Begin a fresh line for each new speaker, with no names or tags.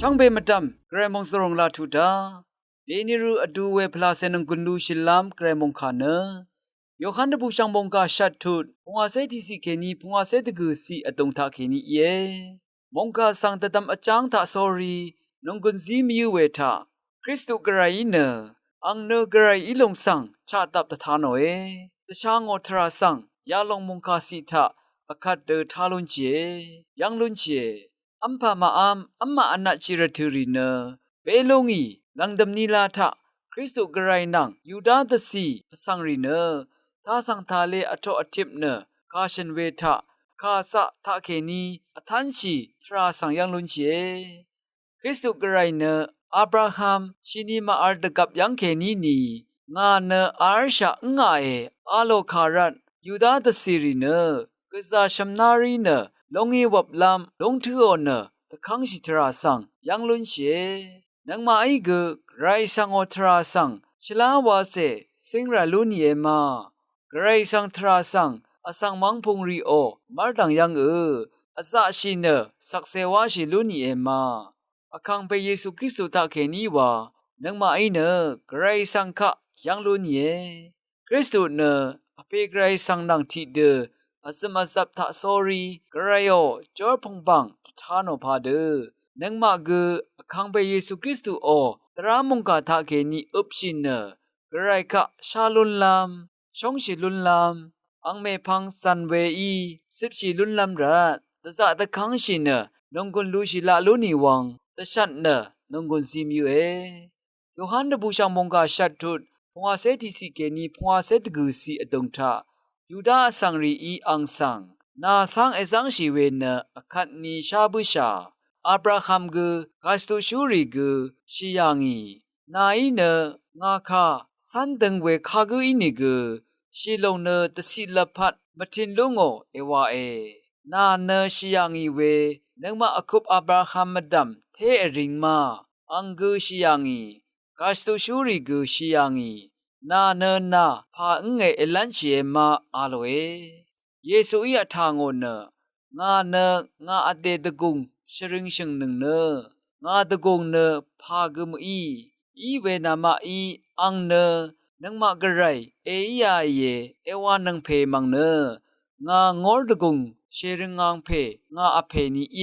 ช่างเบมดำเกรมงสรงลาทุดาเดนิรูอดูเวพลาเซนงกุนลูชิลามเกรมงคาเนยอคันดบูช่างบงกาชัดทุดพงอาเซติสิเคนีพงอาเซตกุสีอตงทาเคนีเยมงกาสังตะตัมอจางทาสอรีนงกุนซีมิวเวทาคริสตุกรายเนอังเนกรายอิลงสังชาตับตะทานเอตะชางอทราสังยาลงมงกาสิทาอคัดเดทาลุนเจยังลุนเจอัมพามาอัมมาอนาจิรทุรีเนเปลงอีลังดำนีลาทะคริสตุกรายนังยูดาตสีสังรีเนทาสังทาเลอโตอทิปเนคาชันเวทะคาสะทะเคนีอทันชีทราสังยังลุนเจคริสตุกรายเนอับราฮัมชินีมาอัลดกับยังเคนีนีงาเนอาร์ชะงาเออาโลคารันยูดาตสีรีเนกษาชัมนารีเนลงอีวับลามลงทือเนตะคังชิทราสังยังลุนเชนังมาไอเกไรสังอทราสังชลาวาเซสิงราลุนีเอมาไรสังทราสังอสังมังพงรีโอมาดังยังอาซาชิเนสักเซวาชิลุนีเอมาอคังเปเยซูคริสต์ตาเคนีวานังมาไอเนไรสังคะยังลุนีเอคริสต์เนอเปไกรสังนังทีเดอาสมาสับทาสอรีกระไรโอจอร์พงบังทานอพาเดนังมาเกคังเปเยซูคริสต์โอตรามงกาทาเคนีอุปชินเนกระไรคะชาลุนลามชงชิลุนลามอังเมพังซันเวอีสิบชิลุนลามรัดตะซะตะคังชินเนนงกุนลูชิลาลุนีวังตะชัดเนนงกุนซิมิวเอโยฮันเดบูชามงกาชัดทุดพงอาเซติสิเกนีพงอาเซตกุสีอตงทายูดาสังรีอีอังสังนาสังเอซังชีเวเนอคัดนีชาบุชาอับราฮัมกกาสตุชูรีกชิยังอีนาอีเนงาคาสันตึงเวคากุอินิกชิลงเนตสิลพัดมทินลุงโอเอวาเอนาเนชิยังอีเวนังมาอคุบอับราฮัมมดัมเทอริงมาอังกุชิยังอีกาสตุชูรีกชิยังอีนาเนนาพาอึงเอเอลันเชมาอาโลเอเยซูอีทางโอนงาเนงาอเดตะกุงชริงชิงหนึ่งเนงาตะกุงเนพากึมอีเวนามาอีอังเนนังมากระไรเอียเยเอวานังเพมังเนงางอลตะกุงเชริงงังเพงาอเพนีเย